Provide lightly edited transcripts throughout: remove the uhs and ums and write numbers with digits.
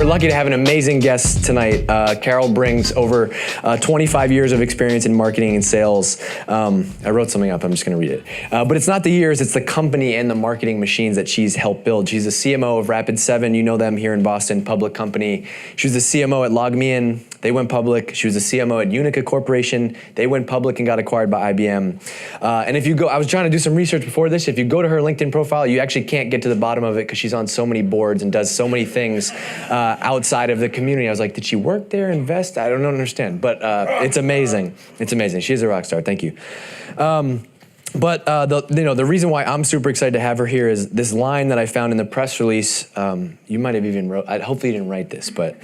We're lucky to have an amazing guest tonight. Carol brings over 25 years of experience in marketing and sales. I wrote something up, I'm just gonna read it. But it's not the years, it's the company and the marketing machines that she's helped build. She's the CMO of Rapid7, you know them here in Boston, public company. She was the CMO at LogMeIn, they went public. She was the CMO at Unica Corporation, they went public and got acquired by IBM. And if you go, I was trying to do some research before this, if you go to her LinkedIn profile, you actually can't get to the bottom of it because she's on so many boards and does so many things outside of the community. I was like, did she work there, invest? I don't understand, but it's amazing. It's amazing. She's a rock star. Thank you. But the reason why I'm super excited to have her here is this line that I found in the press release. You might have even wrote. Hopefully you didn't write this, but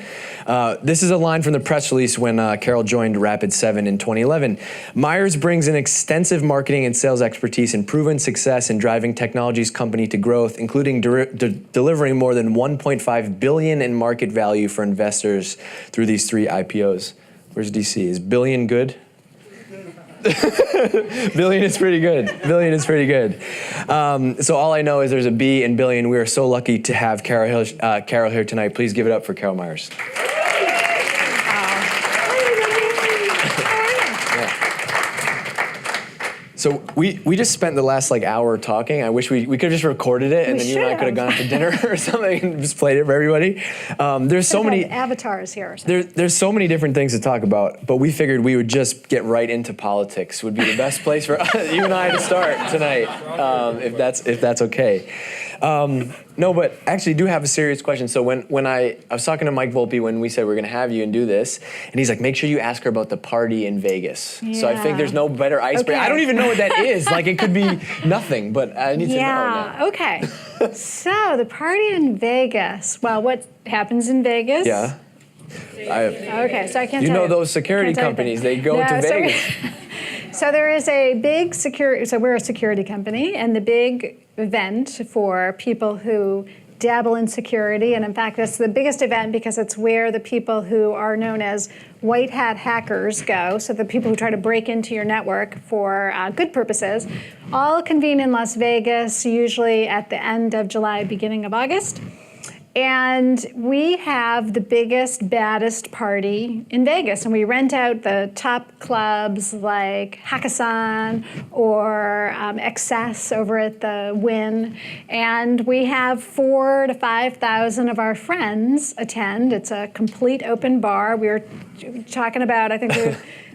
this is a line from the press release when Carol joined Rapid7 in 2011. Meyers brings an extensive marketing and sales expertise and proven success in driving technology's company to growth, including delivering more than $1.5 billion in market value for investors through these 3 IPOs. Where's DC? Is billion good? Billion is pretty good. Billion is pretty good. So all I know is there's a B in billion. We are so lucky to have Carol here tonight. Please give it up for Carol Meyers. So we just spent the last hour talking. I wish we could have just recorded it and then you and I could have gone to dinner or something and just played it for everybody. There's so many avatars here. Or something. There's so many different things to talk about, but we figured we would just get right into politics. Would be the best place for you and I to start tonight, if that's okay. No, but actually do have a serious question. So when I was talking to Mike Volpe when we said we're gonna have you and do this, and he's like, make sure you ask her about the party in Vegas. Yeah. So I think there's no better icebreaker. Okay. I don't even know what that is. It could be nothing, but I need to know now. Okay. So the party in Vegas. Well, what happens in Vegas? Yeah. Okay, so I can't tell you. You know those security companies, they go to Vegas. So there is a big security, so we're a security company, and the big event for people who dabble in security, and in fact it's the biggest event because it's where the people who are known as white hat hackers go, so the people who try to break into your network for good purposes, all convene in Las Vegas, usually at the end of July, beginning of August. And we have the biggest, baddest party in Vegas. And we rent out the top clubs like Hakkasan or Excess over at the Wynn. And we have 4,000 to 5,000 of our friends attend. It's a complete open bar. We were talking about, I think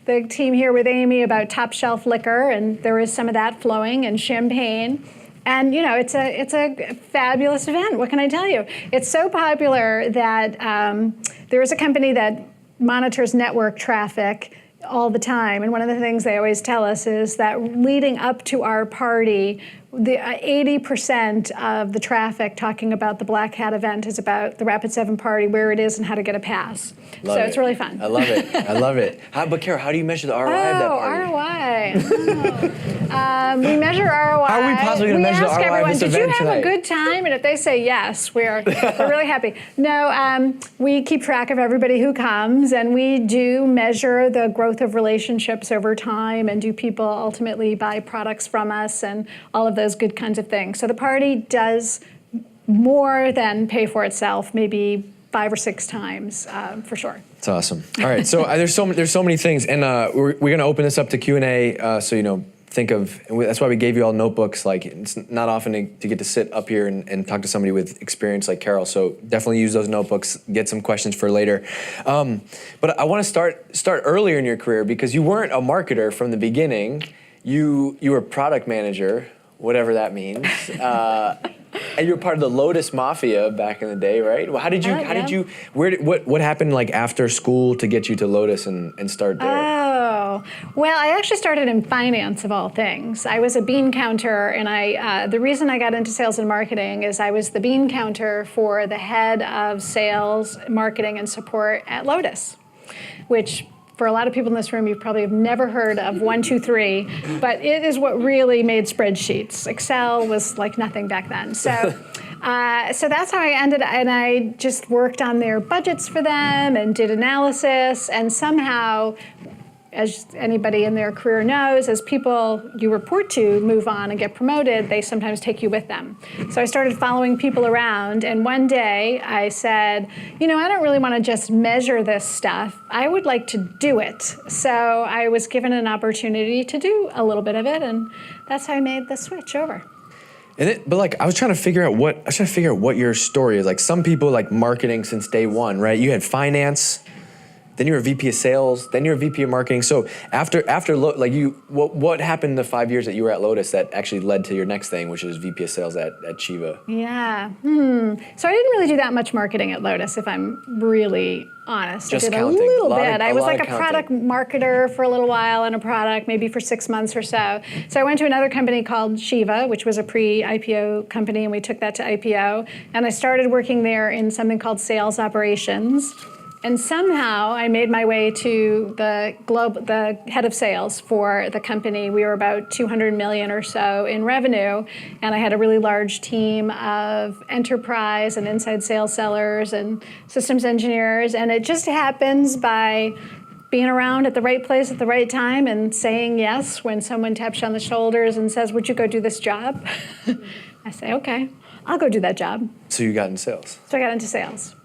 the team here with Amy, about top shelf liquor. And there is some of that flowing and champagne. And it's a fabulous event. What can I tell you? It's so popular that there is a company that monitors network traffic all the time. And one of the things they always tell us is that leading up to our party, the 80% of the traffic talking about the Black Hat event is about the Rapid7 party, where it is and how to get a pass. So it's really fun. I love it. I love it. But Carol, how do you measure the ROI of that party? ROI. We measure ROI. How are we possibly going to measure the ROI everyone, of this event event tonight? Did you have a good time? And if they say yes, we're really happy. No, we keep track of everybody who comes, and we do measure the growth of relationships over time, and do people ultimately buy products from us, and all of those good kinds of things. So the party does more than pay for itself, maybe 5 or 6 times, for sure. That's awesome. All right, so there's so many things, and we're going to open this up to Q&A. So think of, and that's why we gave you all notebooks. It's not often to get to sit up here and talk to somebody with experience like Carol. So definitely use those notebooks. Get some questions for later. But I want to start earlier in your career because you weren't a marketer from the beginning. You were product manager, whatever that means. And you were part of the Lotus Mafia back in the day, right? Well, what happened after school to get you to Lotus and start there? Oh, well, I actually started in finance of all things. I was a bean counter, and the reason I got into sales and marketing is I was the bean counter for the head of sales, marketing, and support at Lotus, which for a lot of people in this room, you probably have never heard of 1-2-3, but it is what really made spreadsheets. Excel was like nothing back then. So that's how I ended, and I just worked on their budgets for them and did analysis, and somehow as anybody in their career knows, as people you report to move on and get promoted, they sometimes take you with them. So I started following people around, and one day I said, I don't really want to just measure this stuff. I would like to do it. So I was given an opportunity to do a little bit of it, and that's how I made the switch over. But I was trying to figure out what your story is. Like, some people like marketing since day one, right? You had finance, then you were a VP of sales, then you're a VP of marketing. So what happened the 5 years that you were at Lotus that actually led to your next thing, which is VP of sales at Chiva? Yeah. So I didn't really do that much marketing at Lotus, if I'm really honest. Just I did counting. a little bit. I was like a counting. product marketer for a little while in a product, maybe for 6 months or so. So I went to another company called Chiva, which was a pre-IPO company, and we took that to IPO. And I started working there in something called sales operations. And somehow I made my way to the head of sales for the company. We were about 200 million or so in revenue, and I had a really large team of enterprise and inside sales sellers and systems engineers. And it just happens by being around at the right place at the right time and saying yes when someone taps you on the shoulders and says, "Would you go do this job?" I say, "Okay, I'll go do that job." So you got into sales. So I got into sales.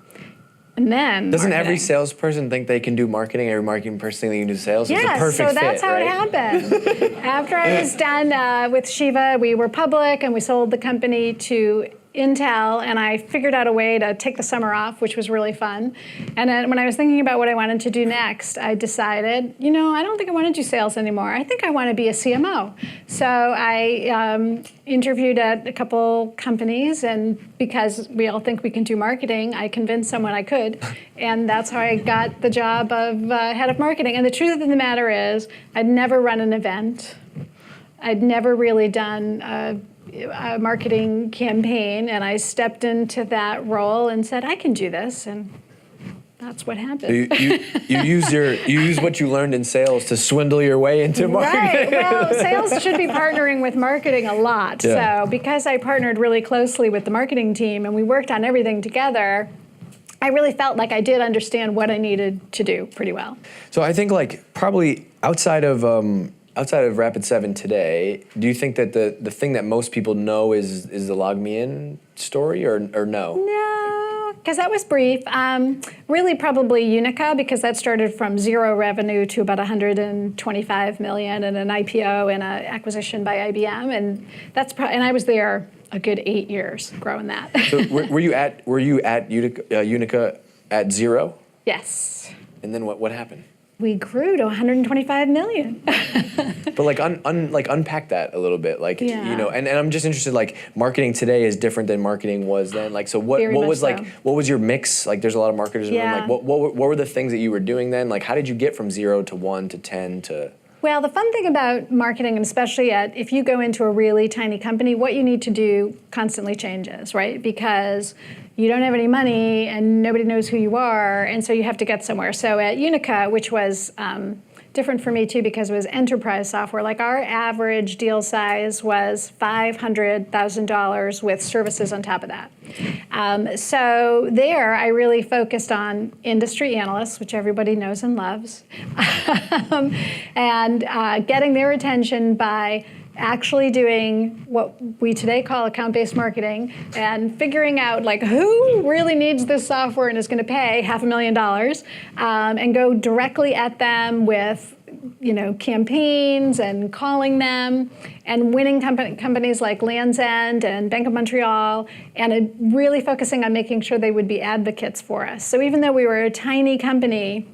And then doesn't marketing. every salesperson think they can do marketing? Every marketing person think they can do sales? It's a Yes, perfect so that's fit, how right? it happened. After I was done with Chiva, we were public and we sold the company to Intel, and I figured out a way to take the summer off, which was really fun. And then when I was thinking about what I wanted to do next, I decided, I don't think I want to do sales anymore. I think I want to be a CMO. So I interviewed at a couple companies, and because we all think we can do marketing, I convinced someone I could. And that's how I got the job of head of marketing. And the truth of the matter is, I'd never run an event. I'd never really done a marketing campaign, and I stepped into that role and said, I can do this, and that's what happened. You use what you learned in sales to swindle your way into marketing. Right. Well, sales should be partnering with marketing a lot. Yeah. So because I partnered really closely with the marketing team and we worked on everything together, I really felt like I did understand what I needed to do pretty well. So I think probably outside of Rapid7 today, do you think that the thing that most people know is the LogMeIn story, or no? No, because that was brief. Really probably Unica, because that started from zero revenue to about 125 million and an IPO and an acquisition by IBM, and and I was there a good 8 years growing that. So were you at Unica at zero? Yes. And then what happened? We grew to 125 million. But unpack that a little bit, Yeah. and I'm just interested, marketing today is different than marketing was then. So what Very was much so. what was your mix? There's a lot of marketers in the Yeah. room. What were the things that you were doing then? How did you get from 0 to 1 to 10 to? Well, the fun thing about marketing, and especially if you go into a really tiny company, what you need to do constantly changes, right? Because you don't have any money and nobody knows who you are, and so you have to get somewhere. So at Unica, which was different for me too because it was enterprise software, our average deal size was $500,000 with services on top of that. So there I really focused on industry analysts, which everybody knows and loves, and getting their attention by actually doing what we today call account-based marketing and figuring out who really needs this software and is going to pay $500,000 and go directly at them with campaigns and calling them and winning companies like Land's End and Bank of Montreal and really focusing on making sure they would be advocates for us. So even though we were a tiny company,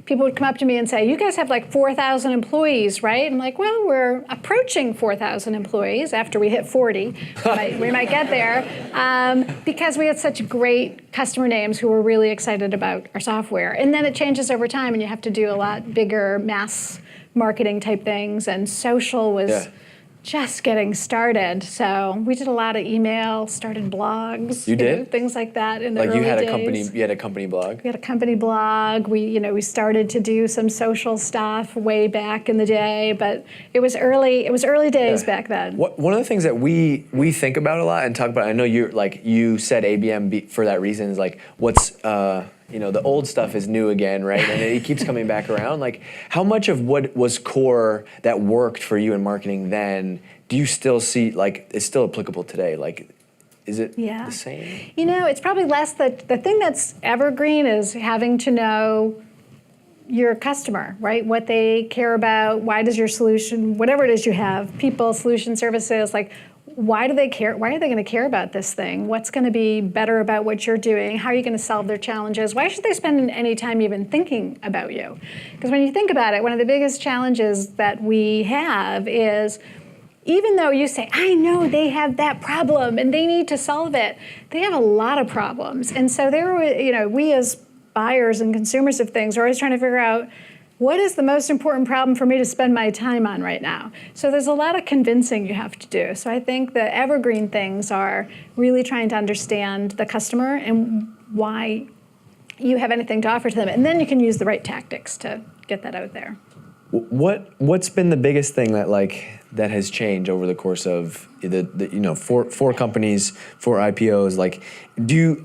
people would come up to me and say, you guys have 4,000 employees, right? I'm like, well, we're approaching 4,000 employees after we hit 40. We might get there because we had such great customer names who were really excited about our software. And then it changes over time and you have to do a lot bigger mass marketing type things, and social was just getting started. So we did a lot of email, started blogs. You did? Things like that in the early you had days. you had a company blog? We had a company blog. We started to do some social stuff way back in the day, but it was early days back then. One of the things that we think about a lot and talk about, I know you said ABM for that reason, is what's the old stuff is new again, right? And it keeps coming back around. Like, how much of what was core that worked for you in marketing then do you still see, like, is still applicable today? Like, is it the same? It's probably less. The thing that's evergreen is having to know your customer, right? What they care about, why does your solution, whatever it is you have, people, solution, services, like, why do they care? Why are they going to care about this thing? What's going to be better about what you're doing? How are you going to solve their challenges? Why should they spend any time even thinking about you? Because when you think about it, one of the biggest challenges that we have is, even though you say, I know they have that problem and they need to solve it, they have a lot of problems. And so we as buyers and consumers of things are always trying to figure out, what is the most important problem for me to spend my time on right now? So there's a lot of convincing you have to do. So I think the evergreen things are really trying to understand the customer and why you have anything to offer to them. And then you can use the right tactics to get that out there. What's been the biggest thing that has changed over the course of four companies, 4 IPOs? Like,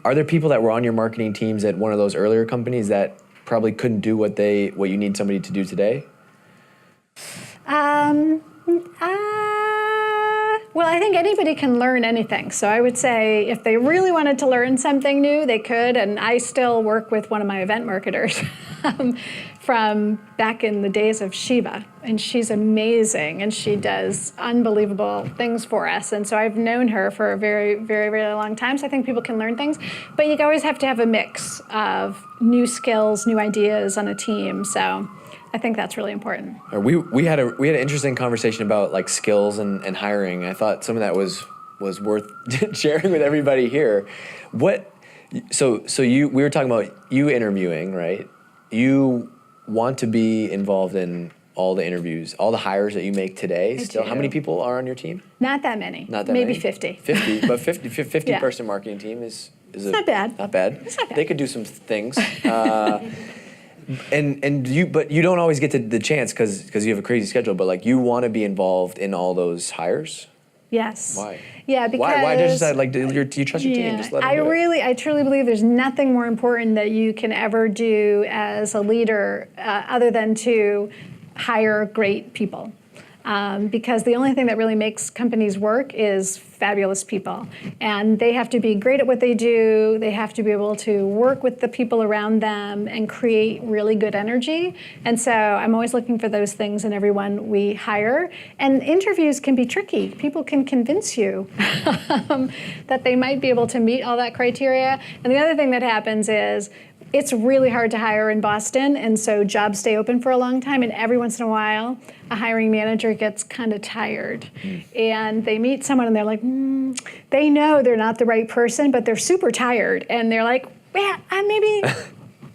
are there people that were on your marketing teams at one of those earlier companies that probably couldn't do what you need somebody to do today? Well, I think anybody can learn anything. So I would say if they really wanted to learn something new, they could. And I still work with one of my event marketers from back in the days of Shiva. And she's amazing. And she does unbelievable things for us. And so I've known her for a very, very, very long time. So I think people can learn things. But you always have to have a mix of new skills, new ideas on a team. So I think that's really important. We had an interesting conversation about like skills and hiring. I thought some of that was worth sharing with everybody here. So we were talking about you interviewing, right? You want to be involved in all the interviews, all the hires that you make today. Still, how many people are on your team? Not that many. Maybe 50. 50, but 50 person marketing team is not bad. Not bad. It's not bad. They could do some things. But you don't always get the chance because you have a crazy schedule. But like, you want to be involved in all those hires. Yes. Why? Yeah, because why just that? Like, do you trust your team? Just let them do it. I truly believe there's nothing more important that you can ever do as a leader other than to hire great people. Because the only thing that really makes companies work is fabulous people. And they have to be great at what they do. They have to be able to work with the people around them and create really good energy. And so I'm always looking for those things in everyone we hire. And interviews can be tricky. People can convince you that they might be able to meet all that criteria. And the other thing that happens is, it's really hard to hire in Boston, and so jobs stay open for a long time, and every once in a while, a hiring manager gets kind of tired. And they meet someone and they're like, they know they're not the right person, but they're super tired. And they're like, yeah,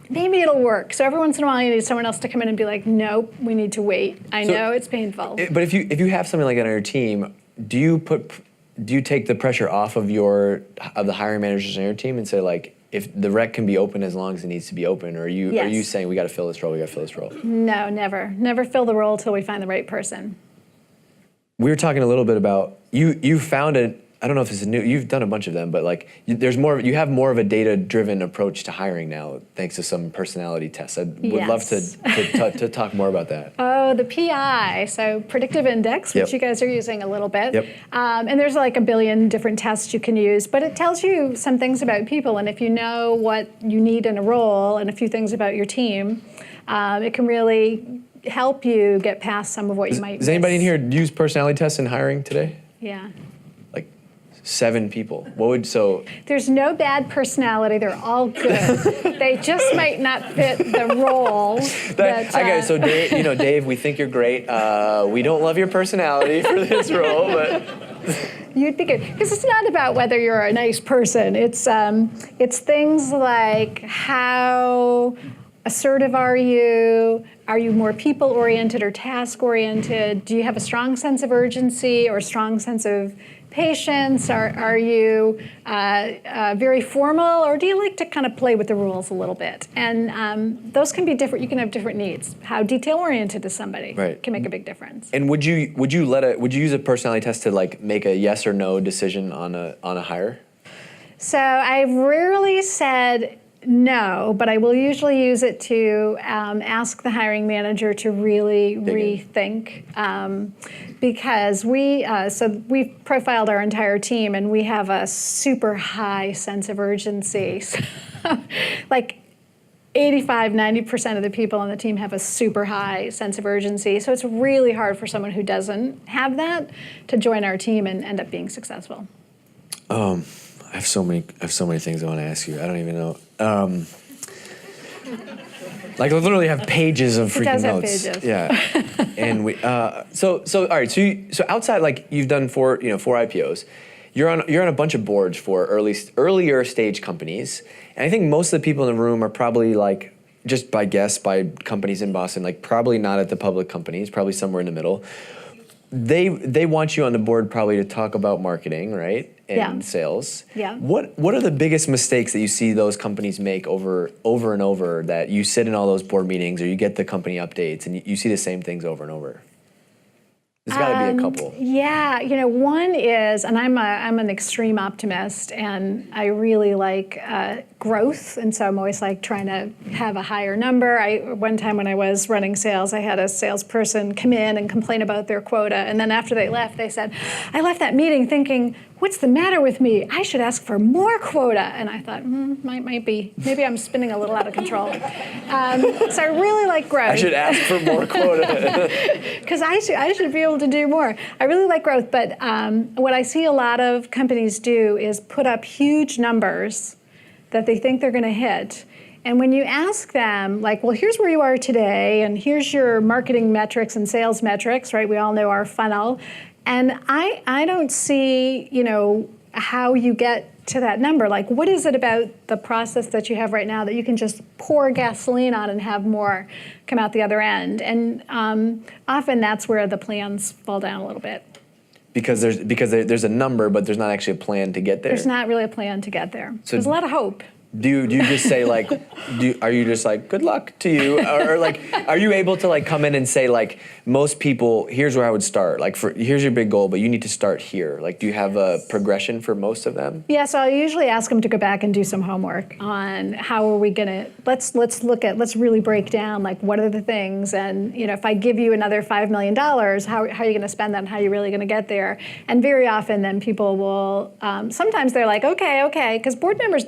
maybe it'll work. So every once in a while, you need someone else to come in and be like, nope, we need to wait. I know it's painful. But if you have something like that on your team, do you take the pressure off of the hiring managers on your team and say, like, if the rec can be open as long as it needs to be open, or are you saying we got to fill this role? No, never fill the role till we find the right person. We were talking a little bit about you found it. I don't know if it's you've done a bunch of them, but like you have more of a data-driven approach to hiring now, thanks to some personality tests. I would love to talk more about that. Oh, the PI, so predictive index, which you guys are using a little bit. Yep. And there's like a billion different tests you can use, but it tells you some things about people. And if you know what you need in a role and a few things about your team, it can really help you get past some of what you might miss. Does anybody in here use personality tests in hiring today? Yeah. 7 people. There's no bad personality. They're all good. They just might not fit the role. So Dave, we think you're great. We don't love your personality for this role, but you'd be good, because it's not about whether you're a nice person. It's things like how assertive are you? Are you more people-oriented or task-oriented? Do you have a strong sense of urgency or a strong sense of patience? Are you very formal, or do you like to kind of play with the rules a little bit? And those can be different. You can have different needs. How detail-oriented is somebody can make a big difference. And would you use a personality test to like make a yes or no decision on a hire? So I've rarely said No, but I will usually use it to ask the hiring manager to really rethink, because we've profiled our entire team and we have a super high sense of urgency. So, like 85-90% of the people on the team have a super high sense of urgency. So it's really hard for someone who doesn't have that to join our team and end up being successful. I have so many things I want to ask you. I don't even know. Like I literally have pages of freaking notes. Pages. Yeah. And we so all right. So outside, like you've done four IPOs. You're on a bunch of boards for earlier stage companies, and I think most of the people in the room are probably like, just by guess, by companies in Boston, like probably not at the public companies, probably somewhere in the middle. They want you on the board probably to talk about marketing, right? And sales. Yeah. What are the biggest mistakes that you see those companies make over and over, that you sit in all those board meetings or you get the company updates and you see the same things over and over? There's got to be a couple. Yeah, one is, and I'm an extreme optimist, and I really like growth, and so I'm always like trying to have a higher number. One time when I was running sales, I had a salesperson come in and complain about their quota, and then after they left, they said, "I left that meeting thinking, what's the matter with me? I should ask for more quota." And I thought, might be. Maybe I'm spinning a little out of control. So I really like growth. I should ask for more quota. Because I should be able to do more. I really like growth, but what I see a lot of companies do is put up huge numbers that they think they're going to hit. And when you ask them, like, well, here's where you are today, and here's your marketing metrics and sales metrics, right? We all know our funnel. And I don't see, how you get to that number. Like, what is it about the process that you have right now that you can just pour gasoline on and have more come out the other end? And often that's where the plans fall down a little bit. Because there's a number, but there's not actually a plan to get there. There's not really a plan to get there. So there's a lot of hope. Do you just say like, are you just like, good luck to you? Or like, are you able to like come in and say like, most people, here's where I would start. Like here's your big goal, but you need to start here. Like, do you have a progression for most of them? Yeah, so I usually ask them to go back and do some homework on how are we gonna, let's really break down like what are the things, and if I give you another $5 million, how are you gonna spend that and how are you really gonna get there? And very often then people will, sometimes they're like, okay, because board members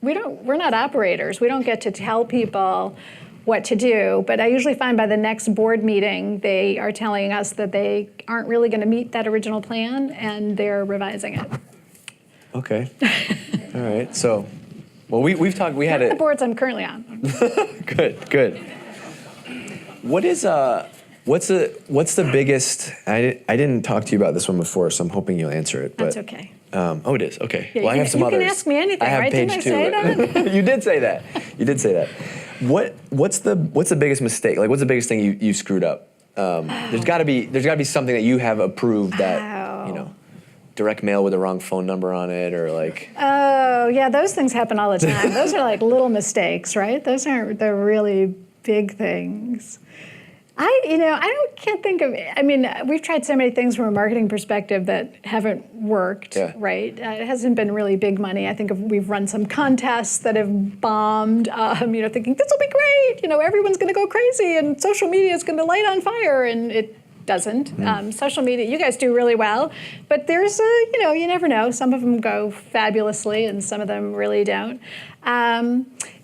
we're not operators. We don't get to tell people what to do, but I usually find by the next board meeting, they are telling us that they aren't really going to meet that original plan and they're revising it. Okay. All right. So, well, we've talked, we had the boards I'm currently on. Good. What's the biggest, I didn't talk to you about this one before, so I'm hoping you'll answer it. That's okay. It is. Okay. Yeah, well, I have some others. You can ask me anything, I have right? page Didn't I 2. say that? You did say that. What's the biggest mistake? Like, what's the biggest thing you screwed up? There's got to be something that you have approved that direct mail with the wrong phone number on it, or like. Oh yeah, those things happen all the time. Those are like little mistakes, right? Those aren't the really big things. Can't think of. I mean, we've tried so many things from a marketing perspective that haven't worked. Yeah. Right? It hasn't been really big money. I think we've run some contests that have bombed. Thinking this will be great. Everyone's going to go crazy, and social media is going to light on fire, and it doesn't. Social media, you guys do really well, but there's you never know. Some of them go fabulously, and some of them really don't.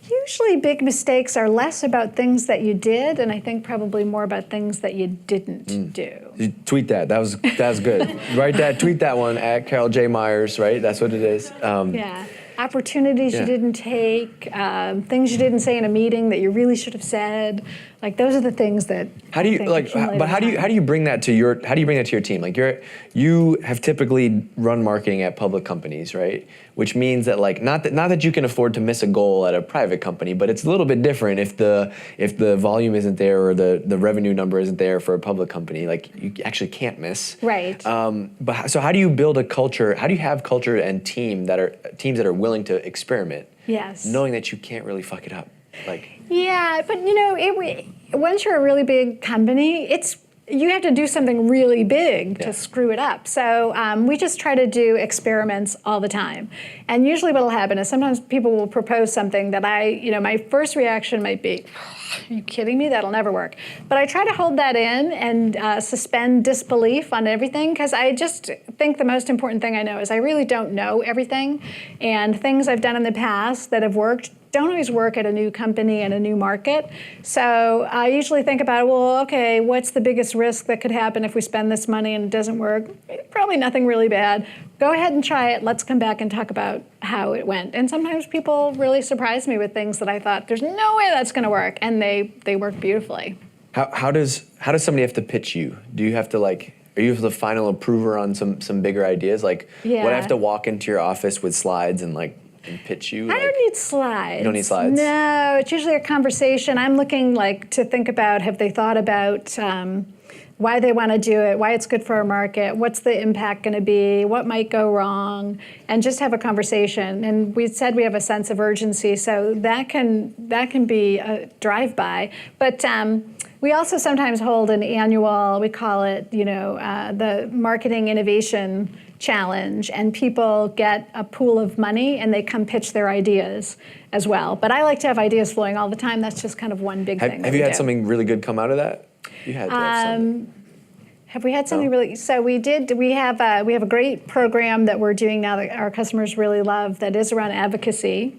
Usually big mistakes are less about things that you did, and I think probably more about things that you didn't do. You tweet that. That was good. Tweet that one at Carol J. Meyers, right? That's what it is. Yeah. Opportunities you didn't take, things you didn't say in a meeting that you really should have said. Like those are the things that. How do you bring that to your team? Like you have typically run marketing at public companies, right? Which means that like not that you can afford to miss a goal at a private company, but it's a little bit different if the volume isn't there or the revenue number isn't there for a public company. Like you actually can't miss. Right. But so how do you build a culture? How do you have culture and teams that are willing to experiment? Yes. Knowing that you can't really fuck it up. Like. Yeah, but once you're a really big company, it's you have to do something really big to screw it up. So we just try to do experiments all the time. And usually what'll happen is sometimes people will propose something that my first reaction might be, are you kidding me? That'll never work. But I try to hold that in and suspend disbelief on everything, because I just think the most important thing I know is I really don't know everything. And things I've done in the past that have worked don't always work at a new company and a new market. So I usually think about, well, okay, what's the biggest risk that could happen if we spend this money and it doesn't work? Probably nothing really bad. Go ahead and try it. Let's come back and talk about how it went. And sometimes people really surprise me with things that I thought, there's no way that's going to work, and they work beautifully. How does somebody have to pitch you? Do you have to are you the final approver on some bigger ideas? Would I have to walk into your office with slides and pitch you? I don't need slides. You don't need slides? No, it's usually a conversation. I'm looking to think about, have they thought about why they want to do it, why it's good for our market, what's the impact going to be, what might go wrong, and just have a conversation. And we said we have a sense of urgency, so that can be a drive-by. But we also sometimes hold an annual, we call it, the Marketing Innovation Challenge, and people get a pool of money and they come pitch their ideas as well. But I like to have ideas flowing all the time. That's just kind of one big thing. Have you had something really good come out of that? You had to have something. Have we had something really? So we did. We have a great program that we're doing now that our customers really love, that is around advocacy.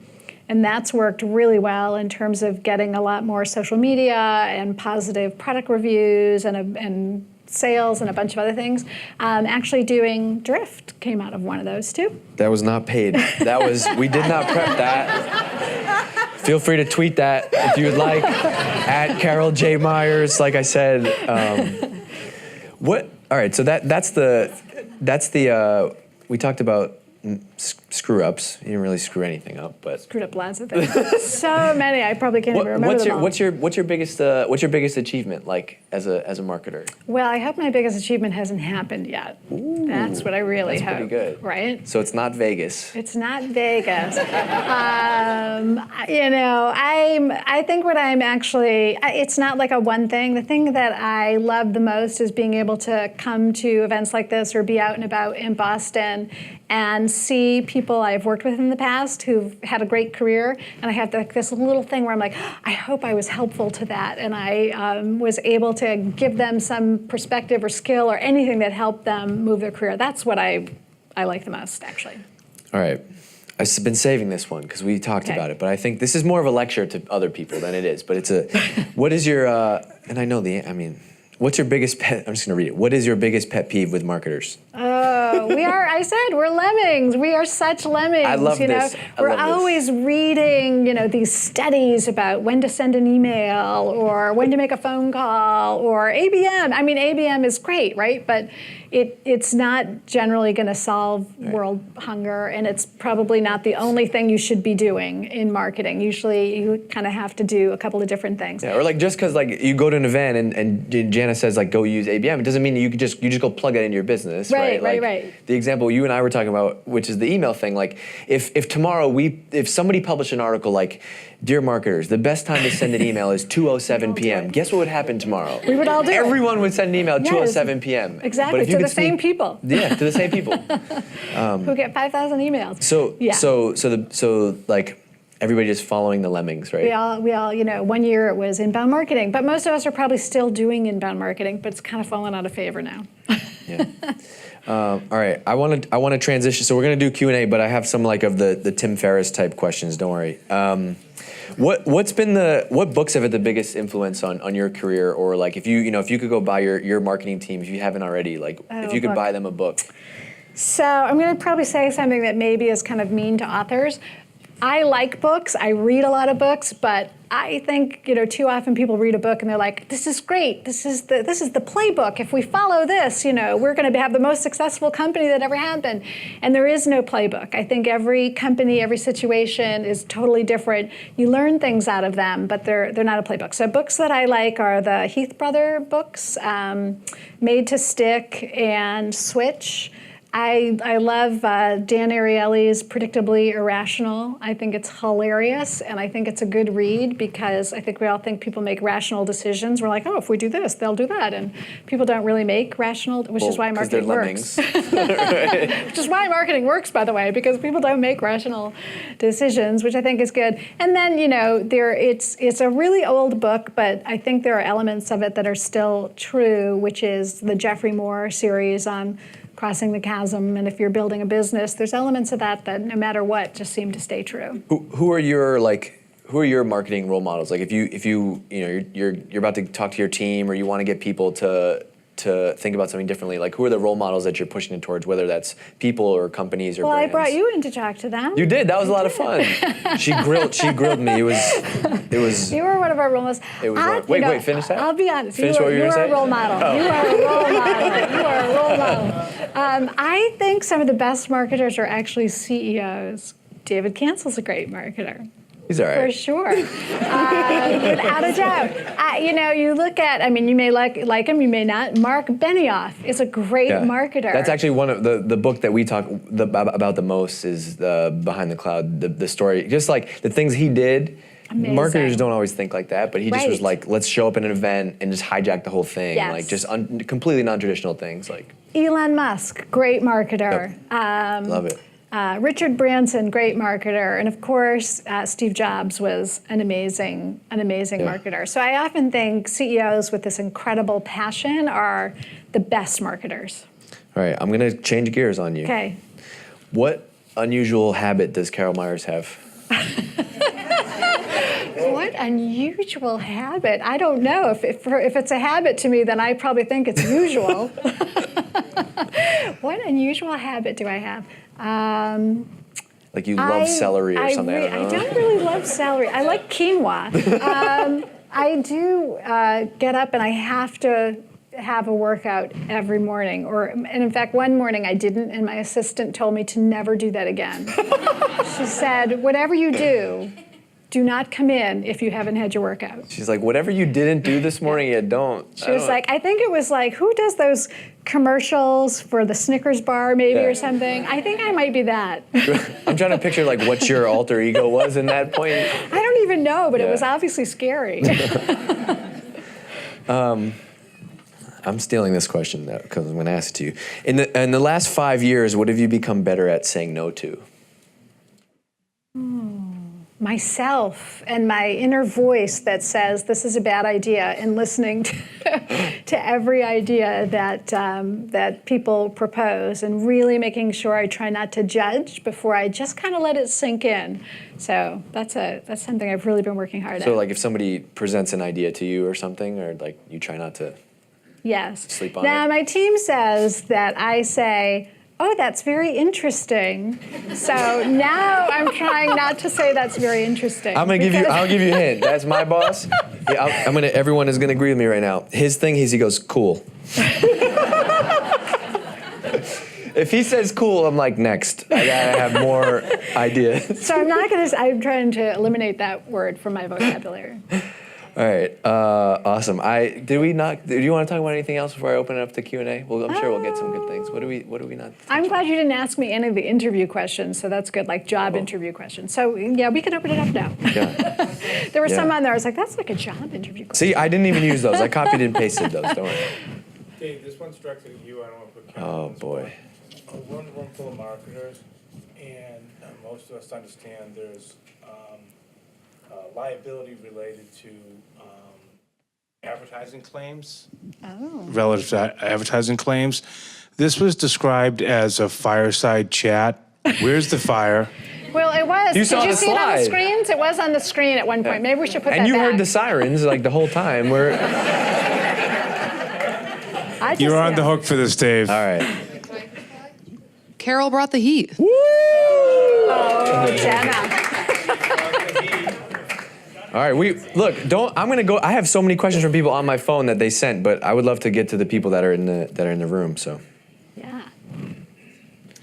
And that's worked really well in terms of getting a lot more social media and positive product reviews and sales and a bunch of other things. Actually doing Drift came out of one of those too. That was not paid. We did not prep that. Feel free to tweet that if you would like, at Carol J. Meyers, like I said. All right, so that's the we talked about screw ups. You didn't really screw anything up, but screwed up lots of things. So many, I probably can't even remember them all. What's your biggest achievement as a marketer? Well, I hope my biggest achievement hasn't happened yet. Ooh, that's what I really hope. That's pretty good, right? So it's not Vegas. It's not Vegas. I think what I'm actually, it's not like a one thing. The thing that I love the most is being able to come to events like this or be out and about in Boston and see people I've worked with in the past who've had a great career, and I have this little thing where I'm like, I hope I was helpful to that, and I was able to give them some perspective or skill or anything that helped them move their career. That's what I like the most, actually. All right. I've been saving this one because we talked about it, but I think this is more of a lecture to other people than it is. But it's what is your, and I know what's your biggest pet, I'm just going to read it. What is your biggest pet peeve with marketers? Oh, we're lemmings. We are such lemmings. I love this. We're always reading, these studies about when to send an email or when to make a phone call or ABM. I mean, ABM is great, right? But it's not generally going to solve world hunger, and it's probably not the only thing you should be doing in marketing. Usually you kind of have to do a couple of different things. Yeah, or just because you go to an event and Jana says go use ABM, it doesn't mean you just go plug it into your business, right? Right. The example you and I were talking about, which is the email thing, if tomorrow if somebody published an article Dear marketers, the best time to send an email is 2:07 p.m. Guess what would happen tomorrow? We would all do Everyone would send an email at 2:07 p.m. Exactly, to the same people. Yeah, to the same people. Who get 5,000 emails. So everybody just following the lemmings, right? We all, 1 year it was inbound marketing, but most of us are probably still doing inbound marketing, but it's kind of fallen out of favor now. Yeah. All right, I want to transition. So we're going to do Q&A, but I have some of the Tim Ferriss type questions. Don't worry. What books have had the biggest influence on your career, or if you could go buy your marketing team, if you haven't already, if you could buy them a book? So I'm going to probably say something that maybe is kind of mean to authors. I like books. I read a lot of books, but I think too often people read a book and they're like, "This is great. This is the playbook. If we follow this, we're going to have the most successful company that ever happened." And there is no playbook. I think every company, every situation is totally different. You learn things out of them, but they're not a playbook. So books that I like are the Heath Brother books, Made to Stick and Switch. I love Dan Ariely's Predictably Irrational. I think it's hilarious, and I think it's a good read because I think we all think people make rational decisions. We're like, oh, if we do this, they'll do that, and people don't really make rational, which is why marketing works. Which is why marketing works, by the way, because people don't make rational decisions, which I think is good. And then, it's a really old book, but I think there are elements of it that are still true, which is the Jeffrey Moore series on crossing the chasm. And if you're building a business, there's elements of that no matter what just seem to stay true. Who are your marketing role models? Like if you're about to talk to your team or you want to get people to think about something differently, like who are the role models that you're pushing it towards, whether that's people or companies or brands? I brought you in to talk to them. You did. That was a lot of fun. She grilled me. It was. You were one of our role models. It was. Wait. Finish that. I'll be honest. Finish what you were going to say. You are a role model. Oh. You are a role model. You are a role model. I think some of the best marketers are actually CEOs. David Cancel's a great marketer. He's all right. For sure. Without a doubt. You look at, you may like him, you may not. Mark Benioff is a great marketer. That's actually one of the book that we talk about the most is the Behind the Cloud, the story. Just like the things he did. Amazing. Marketers don't always think like that, but he just was like, let's show up at an event and just hijack the whole thing. Yes. Like just completely non-traditional things. Like Elon Musk, great marketer. Yep. Love it. Richard Branson, great marketer, and of course, Steve Jobs was an amazing marketer. So I often think CEOs with this incredible passion are the best marketers. All right, I'm gonna change gears on you. Okay. What unusual habit does Carol Meyers have? What unusual habit? I don't know. If it's a habit to me, then I probably think it's usual. What unusual habit do I have? Like you love celery or something. I don't really love celery. I like quinoa. I do get up and I have to have a workout every morning. And in fact, one morning I didn't, and my assistant told me to never do that again. She said, whatever you do not come in if you haven't had your workout. She's like, whatever you didn't do this morning, you don't. She was like, I think it was like, who does those commercials for the Snickers bar maybe or something? I think I might be that. I'm trying to picture like what your alter ego was in that point. I don't even know, but it was obviously scary. I'm stealing this question because I'm going to ask it to you. In the last 5 years, what have you become better at saying no to? Myself and my inner voice that says this is a bad idea, and listening to every idea that people propose, and really making sure I try not to judge before I just kind of let it sink in. So that's something I've really been working hard at. So like if somebody presents an idea to you or something, or like you try not to sleep on it? Now my team says that I say, oh, that's very interesting. So now I'm trying not to say that's very interesting. I'll give you a hint. That's my boss. Yeah, everyone is gonna agree with me right now. His thing is he goes, cool. If he says cool, I'm like, next. I gotta have more ideas. So I'm trying to eliminate that word from my vocabulary. All right, awesome. Do you want to talk about anything else before I open it up to Q&A? Well, I'm sure we'll get some good things. What do we not? I'm glad you didn't ask me any of the interview questions, so that's good, like job interview questions. So yeah, we can open it up now. Yeah. There were some on there, I was like, that's like a job interview question. See, I didn't even use those. I copied and pasted those, don't worry. Dave, this one's directed at you. I don't want to put Oh, boy. We're in a room full of marketers, and most of us understand there's liability related to advertising claims. Oh. Relative to advertising claims. This was described as a fireside chat. Where's the fire? Well, it was. Did you see it on the screens? It was on the screen at one point. Maybe we should put that back. And you heard the sirens like the whole time. You're on the hook for this, Dave. All right. Carol brought the heat. Woo! Oh, Jenna. All right, I'm gonna go. I have so many questions from people on my phone that they sent, but I would love to get to the people that are in the room. So. Yeah.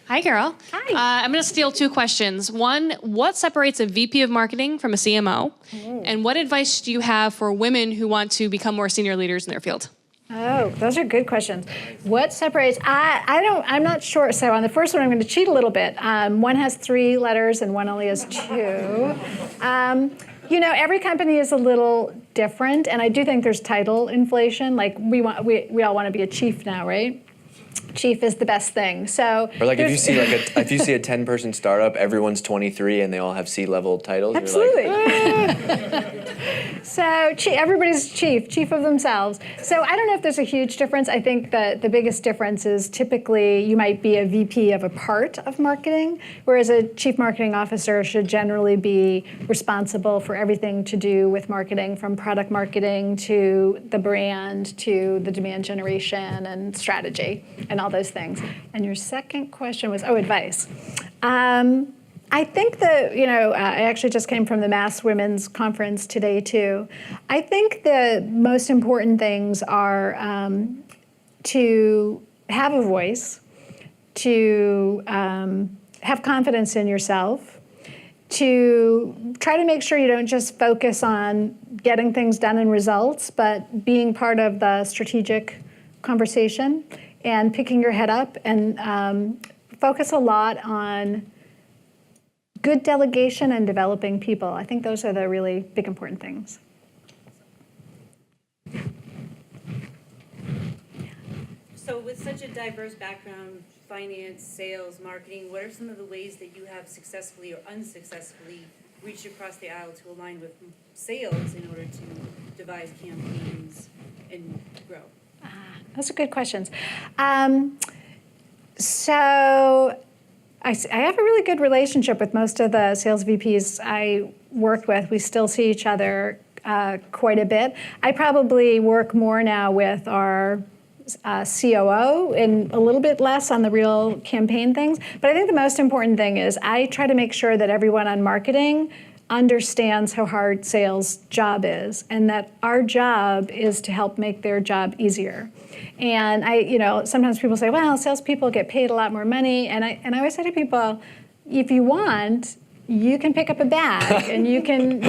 Hi, Carol. Hi. I'm going to steal two questions. One, what separates a VP of marketing from a CMO? And what advice do you have for women who want to become more senior leaders in their field? Oh, those are good questions. What separates? I'm not sure. So on the first one, I'm going to cheat a little bit. One has 3 letters and one only has 2. Every company is a little different, and I do think there's title inflation. Like we all want to be a chief now, right? Chief is the best thing. So Or like if you see if you see a 10-person startup, everyone's 23 and they all have C-level titles. Absolutely. You're like, So everybody's chief of themselves. So I don't know if there's a huge difference. I think that the biggest difference is typically you might be a VP of a part of marketing, whereas a chief marketing officer should generally be responsible for everything to do with marketing, from product marketing to the brand to the demand generation and strategy and all those things. And your second question was, advice. I think that, I actually just came from the Mass Women's Conference today, too. I think the most important things are to have a voice, to have confidence in yourself, to try to make sure you don't just focus on getting things done and results, but being part of the strategic conversation and picking your head up and focus a lot on good delegation and developing people. I think those are the really big important things. So with such a diverse background, finance, sales, marketing, what are some of the ways that you have successfully or unsuccessfully reached across the aisle to align with sales in order to devise campaigns and grow? Those are good questions. So I have a really good relationship with most of the sales VPs I worked with. We still see each other quite a bit. I probably work more now with our COO and a little bit less on the real campaign things. But I think the most important thing is I try to make sure that everyone on marketing understands how hard sales job is, and that our job is to help make their job easier. And sometimes people say, well, salespeople get paid a lot more money. And I always say to people, if you want, you can pick up a bag and you can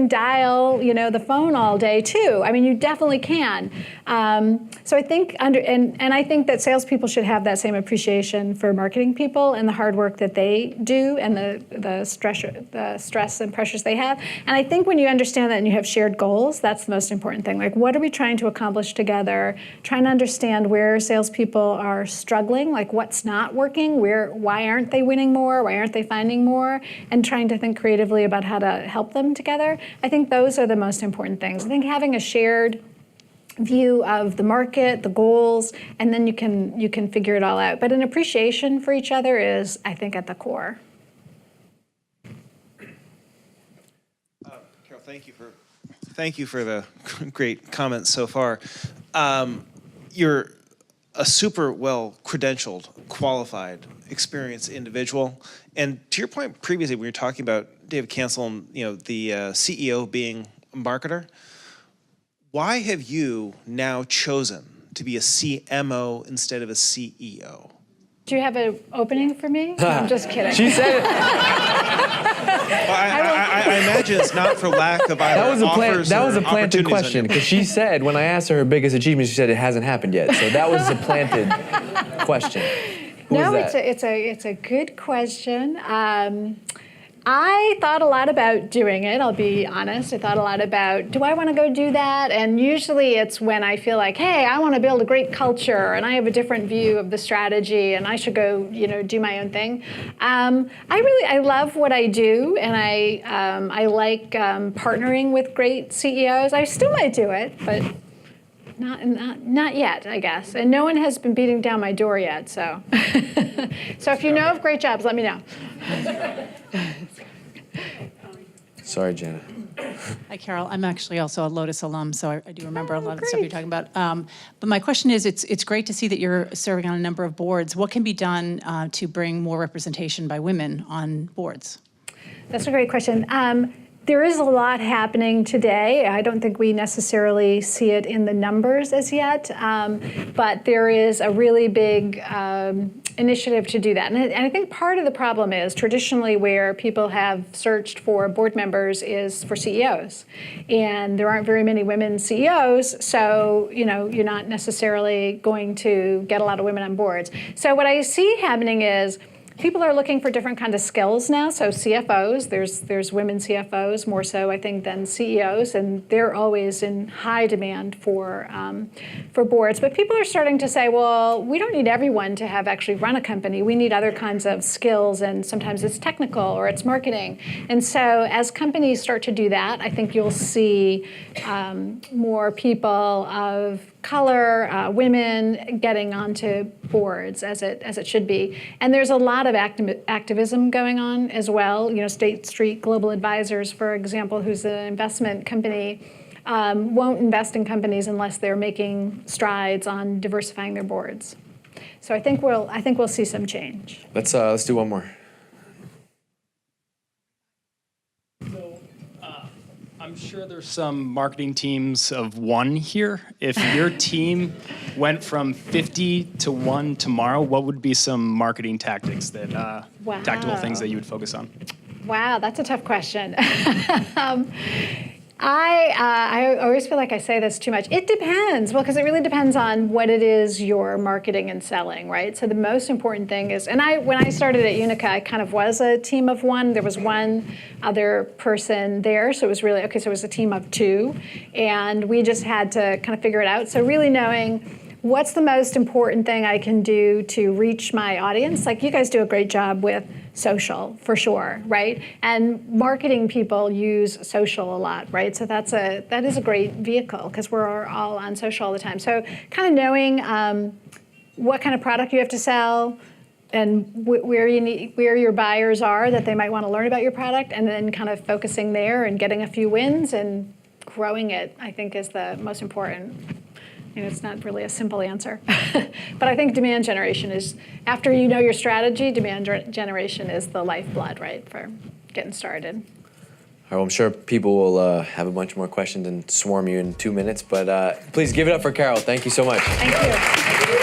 dial the phone all day too. I mean, you definitely can. So I think I think that salespeople should have that same appreciation for marketing people and the hard work that they do and the stress and pressures they have. And I think when you understand that and you have shared goals, that's the most important thing. Like, what are we trying to accomplish together? Trying to understand where salespeople are struggling, like what's not working, why aren't they winning more, why aren't they finding more? And trying to think creatively about how to help them together. I think those are the most important things. I think having a shared view of the market, the goals, and then you can figure it all out. But an appreciation for each other is, I think, at the core. Carol, thank you for the great comments so far. You're a super well credentialed, qualified, experienced individual. And to your point previously, when you were talking about David Cancel and the CEO being a marketer, why have you now chosen to be a CMO instead of a CEO? Do you have an opening for me? No, I'm just kidding. She said it. Well, I imagine it's not for lack of either That was a planted opportunities on question, your- because she said, when I asked her biggest achievement, she said it hasn't happened yet. So that was a planted question. Who No, is that? it's a good question. I thought a lot about doing it, I'll be honest. I thought a lot about, do I want to go do that? And usually it's when I feel like, hey, I want to build a great culture and I have a different view of the strategy and I should go, do my own thing. I love what I do, and I like partnering with great CEOs. I still might do it, but not yet, I guess. And no one has been beating down my door yet, so. So if you know of great jobs, let me know. Sorry, Jenna. Hi, Carol. I'm actually also a Lotus alum, so I do remember a lot of the stuff you're talking about. But my question is, it's great to see that you're serving on a number of boards. What can be done to bring more representation by women on boards? That's a great question. There is a lot happening today. I don't think we necessarily see it in the numbers as yet, but there is a really big initiative to do that. And I think part of the problem is traditionally where people have searched for board members is for CEOs. And there aren't very many women CEOs, so you're not necessarily going to get a lot of women on boards. So what I see happening is people are looking for different kinds of skills now. So CFOs, there's women CFOs more so I think than CEOs, and they're always in high demand for boards. But people are starting to say, well, we don't need everyone to have actually run a company. We need other kinds of skills, and sometimes it's technical or it's marketing. And so as companies start to do that, I think you'll see more people of color, women getting onto boards as it should be. And there's a lot of activism going on as well. State Street Global Advisors, for example, who's an investment company, won't invest in companies unless they're making strides on diversifying their boards. So I think we'll see some change. Let's do one more. I'm sure there's some marketing teams of one here. If your team went from 50 to 1 tomorrow, what would be some marketing tactics that, tactical things that you would focus on? Wow, that's a tough question. I always feel like I say this too much. It depends. Well, because it really depends on what it is you're marketing and selling, right? So the most important thing is, and when I started at Unica, I kind of was a team of one. There was one other person there, so it was really, okay, so it was a team of two, and we just had to kind of figure it out. So really knowing what's the most important thing I can do to reach my audience. Like you guys do a great job with social, for sure, right? And marketing people use social a lot, right? So that is a great vehicle because we're all on social all the time. So kind of knowing what kind of product you have to sell and where your buyers are that they might want to learn about your product, and then kind of focusing there and getting a few wins and growing it, I think is the most important. It's not really a simple answer. But I think demand generation is, after you know your strategy, demand generation is the lifeblood, right, for getting started. All right, well, I'm sure people will have a bunch more questions and swarm you in 2 minutes, but please give it up for Carol. Thank you so much. Thank you.